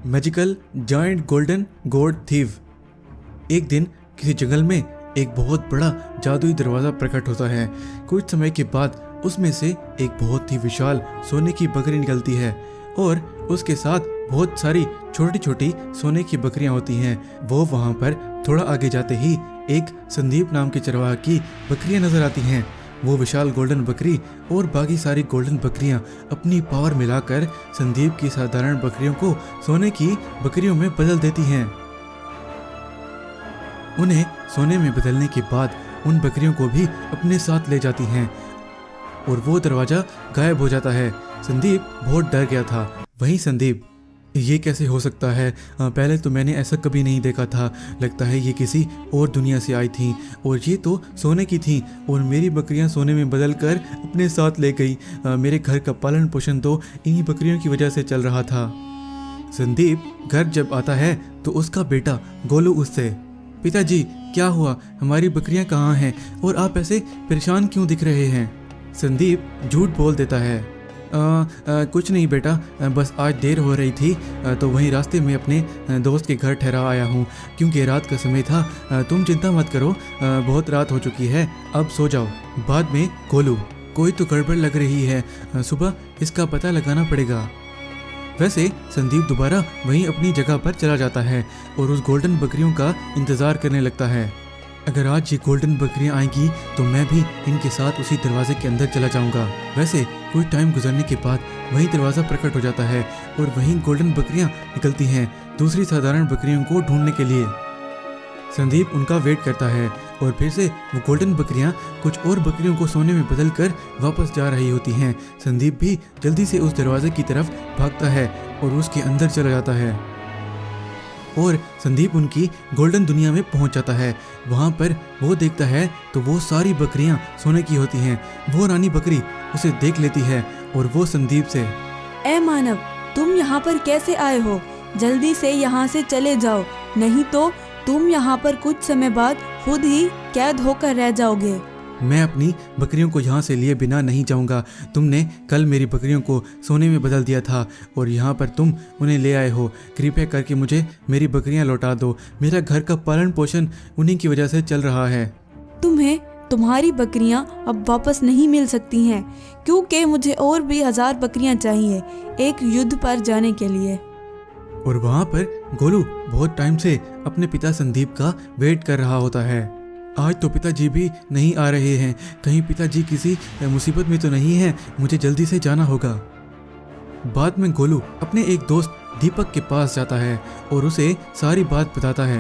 Magical giant golden गोड thief. एक दिन किसी जंगल में एक बहुत बड़ा जादुई दरवाजा प्रकट होता है। कुछ समय के बाद उसमें से एक बहुत ही विशाल सोने की बकरी निकलती है और उसके साथ बहुत सारी छोटी छोटी सोने की बकरियां होती हैं। वो वहां पर थोड़ा आगे जाते ही एक संदीप नाम के चरवाहा की बकरियां नजर आती हैं। वो विशाल गोल्डन बकरी और बाकी सारी गोल्डन बकरियां अपनी पावर मिलाकर संदीप की साधारण बकरियों को सोने की बकरियों में बदल देती हैं। उन्हें सोने में बदलने के बाद उन बकरियों को भी अपने साथ ले जाती हैं और वो दरवाजा गायब हो जाता है। संदीप बहुत डर गया था। वहीं संदीप, ये कैसे हो सकता है? पहले तो मैंने ऐसा कभी नहीं देखा था। लगता है ये किसी और दुनिया से आई थी और ये तो सोने की थी और मेरी बकरियां सोने में बदल कर अपने साथ ले गई। मेरे घर का पालन पोषण तो इन्हीं बकरियों की वजह से चल रहा था। संदीप घर जब आता है तो उसका बेटा गोलू उससे, पिताजी क्या हुआ? हमारी बकरियां कहाँ हैं और आप ऐसे परेशान क्यों दिख रहे हैं? संदीप झूठ बोल देता है, कुछ नहीं बेटा, बस आज देर हो रही थी तो वहीं रास्ते में अपने दोस्त के घर ठहरा आया हूँ क्योंकि रात का समय था। तुम चिंता मत करो, बहुत रात हो चुकी है, अब सो जाओ। बाद में गोलू, कोई तो गड़बड़ लग रही है, सुबह इसका पता लगाना पड़ेगा। वैसे संदीप दोबारा वहीं अपनी जगह पर चला जाता है और उस गोल्डन बकरियों का इंतजार करने लगता है। अगर आज ये गोल्डन बकरियां आएंगी तो मैं भी इनके साथ उसी दरवाजे के अंदर चला जाऊंगा। वैसे कुछ टाइम गुजरने के बाद वही दरवाज़ा प्रकट हो जाता है और वहीं गोल्डन बकरियां निकलती हैं दूसरी साधारण बकरियों को ढूंढने के लिए। संदीप उनका वेट करता है और फिर से वो गोल्डन बकरियां कुछ और बकरियों को सोने में बदल कर वापस जा रही होती हैं। संदीप भी जल्दी से उस दरवाजे की तरफ भागता है और उसके अंदर चला जाता है और संदीप उनकी गोल्डन दुनिया में पहुंच जाता है। वहां पर वो देखता है तो वो सारी बकरियां सोने की होती हैं। वो रानी बकरी उसे देख लेती है और वो संदीप से, ए मानव, तुम यहाँ पर कैसे आए हो? जल्दी से यहाँ से चले जाओ, नहीं तो तुम यहाँ पर कुछ समय बाद खुद ही कैद होकर रह जाओगे। मैं अपनी बकरियों को यहाँ से लिए बिना नहीं जाऊँगा। तुमने कल मेरी बकरियों को सोने में बदल दिया था और यहाँ पर तुम उन्हें ले आए हो। कृपया करके मुझे मेरी बकरियाँ लौटा दो। मेरा घर का पालन पोषण उन्हीं की वजह से चल रहा है। तुम्हें तुम्हारी बकरियाँ अब वापस नहीं मिल सकती हैं क्योंकि मुझे और भी 1000 बकरियाँ चाहिए एक युद्ध पर जाने के लिए। और वहाँ पर गोलू बहुत टाइम से अपने पिता संदीप का वेट कर रहा होता है। आज तो पिताजी भी नहीं आ रहे हैं, कहीं पिताजी किसी मुसीबत में तो नहीं है, मुझे जल्दी से जाना होगा। बाद में गोलू अपने एक दोस्त दीपक के पास जाता है और उसे सारी बात बताता है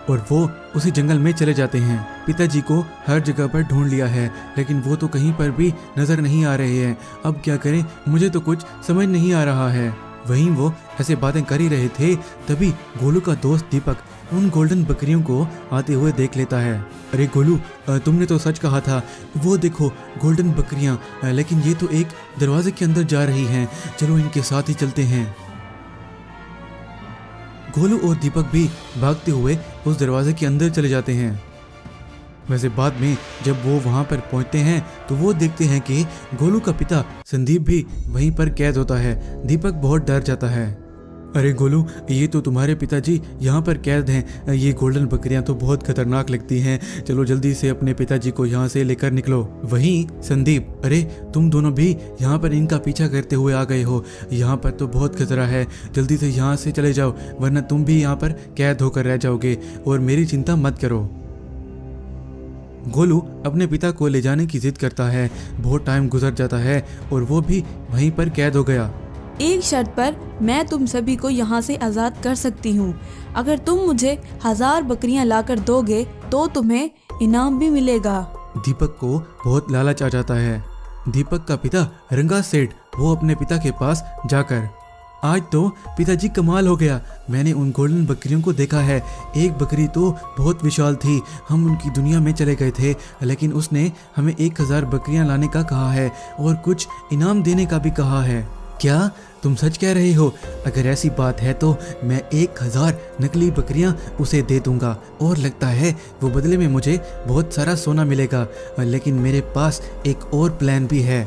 और वो उसी जंगल में चले जाते हैं। पिताजी को हर जगह पर ढूंढ लिया है लेकिन वो तो कहीं पर भी नजर नहीं आ रहे हैं। अब क्या करें, मुझे तो कुछ समझ नहीं आ रहा है। वहीं वो ऐसे बातें कर ही रहे थे तभी गोलू का दोस्त दीपक उन गोल्डन बकरियों को आते हुए देख लेता है। अरे गोलू, तुमने तो सच कहा था, वो देखो गोल्डन बकरियां, लेकिन ये तो एक दरवाजे के अंदर जा रही हैं। चलो इनके साथ ही चलते हैं। गोलू और दीपक भी भागते हुए उस दरवाजे के अंदर चले जाते हैं। वैसे बाद में जब वो वहां पर पहुंचते हैं तो वो देखते हैं कि गोलू का पिता संदीप भी वहीं पर कैद होता है। दीपक बहुत डर जाता है। अरे गोलू, ये तो तुम्हारे पिताजी यहाँ पर कैद हैं। ये गोल्डन बकरियाँ तो बहुत खतरनाक लगती हैं। चलो जल्दी से अपने पिताजी को यहाँ से लेकर निकलो। वहीं संदीप, अरे तुम दोनों भी यहाँ पर इनका पीछा करते हुए आ गए हो। यहाँ पर तो बहुत खतरा है, जल्दी से यहाँ से चले जाओ वरना तुम भी यहाँ पर कैद होकर रह जाओगे और मेरी चिंता मत करो। गोलू अपने पिता को ले जाने की जिद करता है। बहुत टाइम गुजर जाता है और वो भी वहीं पर कैद हो गया। एक शर्त पर मैं तुम सभी को यहाँ से आज़ाद कर सकती हूँ। अगर तुम मुझे 1000 बकरियाँ लाकर दोगे तो तुम्हें इनाम भी मिलेगा। दीपक को बहुत लालच आ जाता है। दीपक का पिता रंगा सेठ वो अपने पिता के पास जाकर, आज तो पिताजी कमाल हो गया, मैंने उन गोल्डन बकरियों को देखा है। एक बकरी तो बहुत विशाल थी, हम उनकी दुनिया में चले गए थे लेकिन उसने हमें 1000 बकरियां लाने का कहा है और कुछ इनाम देने का भी कहा है। क्या तुम सच कह रहे हो? अगर ऐसी बात है तो मैं 1000 नकली बकरियां उसे दे दूंगा और लगता है वो बदले में मुझे बहुत सारा सोना मिलेगा। लेकिन मेरे पास एक और प्लान भी है।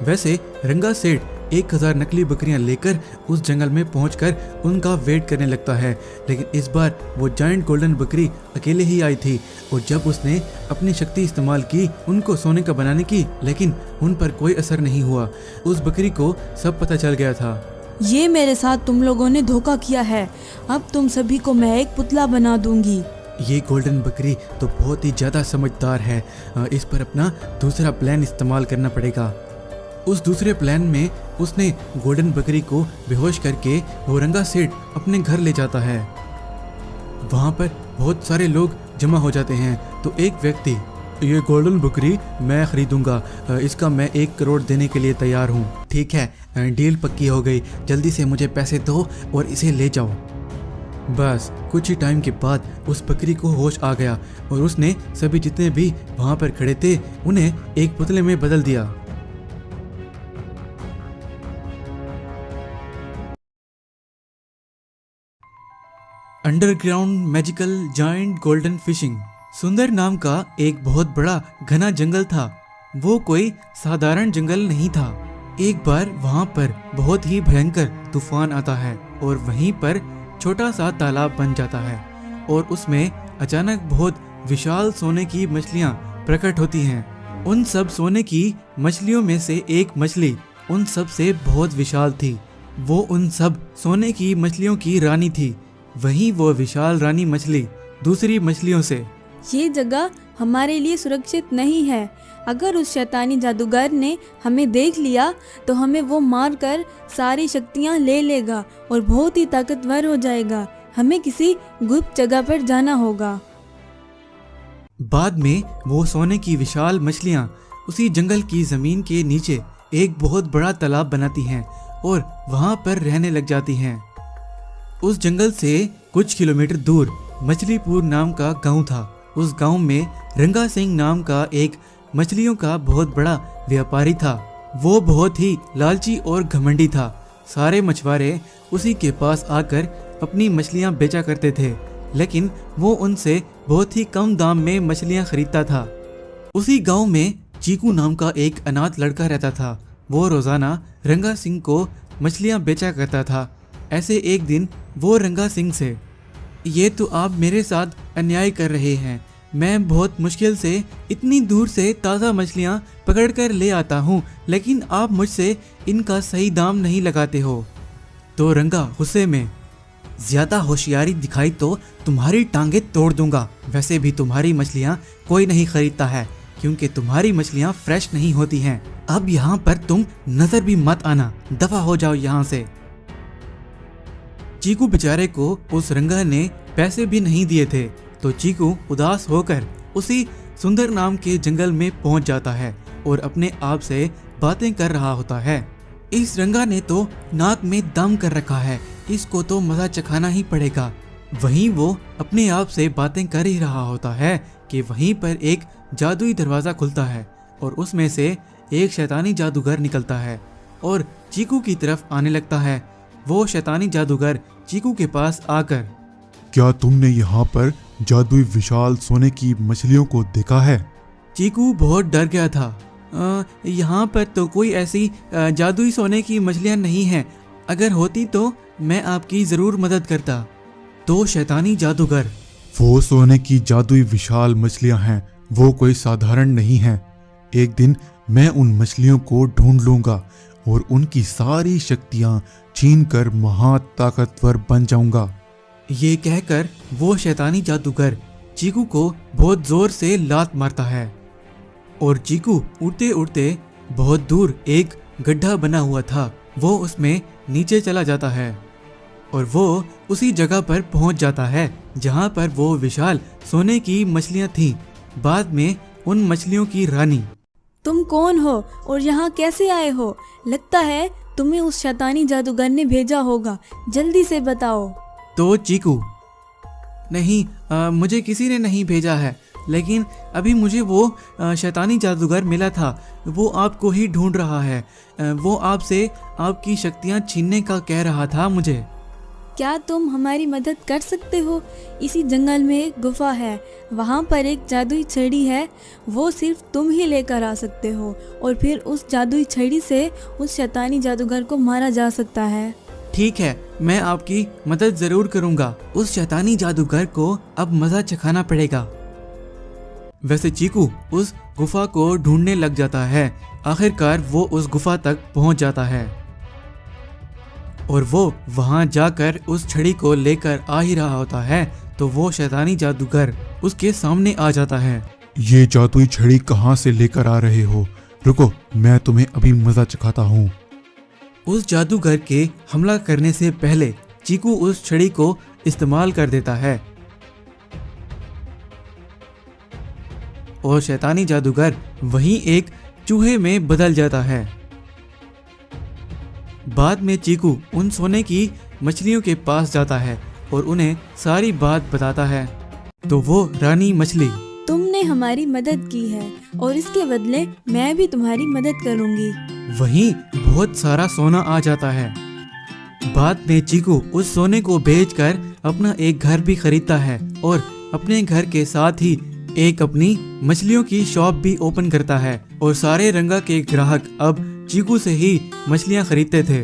वैसे रंगा सेठ 1000 नकली बकरियां लेकर उस जंगल में पहुंचकर उनका वेट करने लगता है। लेकिन इस बार वो जायंट गोल्डन बकरी अकेले ही आई थी और जब उसने अपनी शक्ति इस्तेमाल की उनको सोने का बनाने की, लेकिन उन पर कोई असर नहीं हुआ। उस बकरी को सब पता चल गया था। ये मेरे साथ तुम लोगों ने धोखा किया है, अब तुम सभी को मैं एक पुतला बना दूंगी। ये गोल्डन बकरी तो बहुत ही ज़्यादा समझदार है, इस पर अपना दूसरा प्लान इस्तेमाल करना पड़ेगा। उस दूसरे प्लान में उसने गोल्डन बकरी को बेहोश करके वो रंगा सेठ अपने घर ले जाता है। वहाँ पर बहुत सारे लोग जमा हो जाते हैं तो एक व्यक्ति, ये गोल्डन बकरी मैं खरीदूंगा, इसका मैं 1 करोड़ देने के लिए तैयार हूँ। ठीक है, डील पक्की हो गई, जल्दी से मुझे पैसे दो और इसे ले जाओ। बस कुछ ही टाइम के बाद उस बकरी को होश आ गया और उसने सभी जितने भी वहाँ पर खड़े थे उन्हें एक पुतले में बदल दिया। Underground magical giant golden fishing. सुंदर नाम का एक बहुत बड़ा घना जंगल था। वो कोई साधारण जंगल नहीं था। एक बार वहाँ पर बहुत ही भयंकर तूफान आता है और वहीं पर छोटा सा तालाब बन जाता है और उसमें अचानक बहुत विशाल सोने की मछलियाँ प्रकट होती हैं। उन सब सोने की मछलियों में से एक मछली उन सब से बहुत विशाल थी। वो उन सब सोने की मछलियों की रानी थी। वहीं वो विशाल रानी मछली दूसरी मछलियों से, ये जगह हमारे लिए सुरक्षित नहीं है। अगर उस शैतानी जादूगर ने हमें देख लिया तो हमें वो मारकर सारी शक्तियाँ ले लेगा और बहुत ही ताकतवर हो जाएगा। हमें किसी गुप्त जगह पर जाना होगा। बाद में वो सोने की विशाल मछलियाँ उसी जंगल की जमीन के नीचे एक बहुत बड़ा तालाब बनाती हैं और वहाँ पर रहने लग जाती हैं। उस जंगल से कुछ किलोमीटर दूर मछलीपुर नाम का गांव था। उस गांव में रंगा सिंह नाम का एक मछलियों का बहुत बड़ा व्यापारी था। वो बहुत ही लालची और घमंडी था। सारे मछुआरे उसी के पास आकर अपनी मछलियां बेचा करते थे, लेकिन वो उनसे बहुत ही कम दाम में मछलियां खरीदता था। उसी गांव में चीकू नाम का एक अनाथ लड़का रहता था। वो रोजाना रंगा सिंह को मछलियां बेचा करता था। ऐसे एक दिन वो रंगा सिंह से, ये तो आप मेरे साथ अन्याय कर रहे हैं। मैं बहुत मुश्किल से इतनी दूर से ताज़ा मछलियाँ पकड़ कर ले आता हूँ, लेकिन आप मुझसे इनका सही दाम नहीं लगाते हो। तो रंगा गुस्से में, ज़्यादा होशियारी दिखाई तो तुम्हारी टांगे तोड़ दूंगा। वैसे भी तुम्हारी मछलियाँ कोई नहीं खरीदता है क्योंकि तुम्हारी मछलियाँ फ्रेश नहीं होती हैं। अब यहाँ पर तुम नज़र भी मत आना, दफा हो जाओ यहाँ से। चीकू बेचारे को उस रंगा ने पैसे भी नहीं दिए थे, तो चीकू उदास होकर उसी सुंदर नाम के जंगल में पहुंच जाता है और अपने आप से बातें कर रहा होता है। इस रंगा ने तो नाक में दम कर रखा है, इसको तो मजा चखाना ही पड़ेगा। वहीं वो अपने आप से बातें कर ही रहा होता है कि वहीं पर एक जादुई दरवाज़ा खुलता है और उसमें से एक शैतानी जादूगर निकलता है और चीकू की तरफ आने लगता है। वो शैतानी जादूगर चीकू के पास आकर, क्या तुमने यहाँ पर जादुई विशाल सोने की मछलियों को देखा है? चीकू बहुत डर गया था। यहाँ पर तो कोई ऐसी जादुई सोने की मछलियाँ नहीं हैं। अगर होती तो मैं आपकी ज़रूर मदद करता। तो शैतानी जादूगर, वो सोने की जादुई विशाल मछलियाँ हैं, वो कोई साधारण नहीं हैं। एक दिन मैं उन मछलियों को ढूंढ लूँगा और उनकी सारी शक्तियाँ छीन कर महा ताकतवर बन जाऊँगा। ये कहकर वो शैतानी जादूगर चीकू को बहुत जोर से लात मारता है और चीकू उड़ते उड़ते बहुत दूर एक गड्ढा बना हुआ था, वो उसमें नीचे चला जाता है और वो उसी जगह पर पहुंच जाता है जहां पर वो विशाल सोने की मछलियां थीं। बाद में उन मछलियों की रानी, तुम कौन हो और यहाँ कैसे आए हो? लगता है तुम्हें उस शैतानी जादूगर ने भेजा होगा, जल्दी से बताओ। तो चीकू, नहीं, मुझे किसी ने नहीं भेजा है, लेकिन अभी मुझे वो शैतानी जादूगर मिला था। वो आपको ही ढूंढ रहा है। वो आपसे आपकी शक्तियाँ छीनने का कह रहा था मुझे। क्या तुम हमारी मदद कर सकते हो? इसी जंगल में एक गुफा है, वहाँ पर एक जादुई छड़ी है, वो सिर्फ तुम ही लेकर आ सकते हो और फिर उस जादुई छड़ी से उस शैतानी जादूगर को मारा जा सकता है। ठीक है, मैं आपकी मदद जरूर करूंगा। उस शैतानी जादूगर को अब मजा चखाना पड़ेगा। वैसे चीकू उस गुफा को ढूंढने लग जाता है। आखिरकार वो उस गुफा तक पहुंच जाता है और वो वहां जाकर उस छड़ी को लेकर आ ही रहा होता है तो वो शैतानी जादूगर उसके सामने आ जाता है। ये जादुई छड़ी कहाँ से लेकर आ रहे हो? रुको, मैं तुम्हें अभी मजा चखाता हूँ। उस जादूगर के हमला करने से पहले चीकू उस छड़ी को इस्तेमाल कर देता है और शैतानी जादूगर वहीं एक चूहे में बदल जाता है। बाद में चीकू उन सोने की मछलियों के पास जाता है और उन्हें सारी बात बताता है। तो वो रानी मछली, तुमने हमारी मदद की है और इसके बदले मैं भी तुम्हारी मदद करूंगी। वहीं बहुत सारा सोना आ जाता है। बाद में चीकू उस सोने को बेचकर अपना एक घर भी खरीदता है और अपने घर के साथ ही एक अपनी मछलियों की शॉप भी ओपन करता है और सारे रंगा के ग्राहक अब चीकू से ही मछलियां खरीदते थे।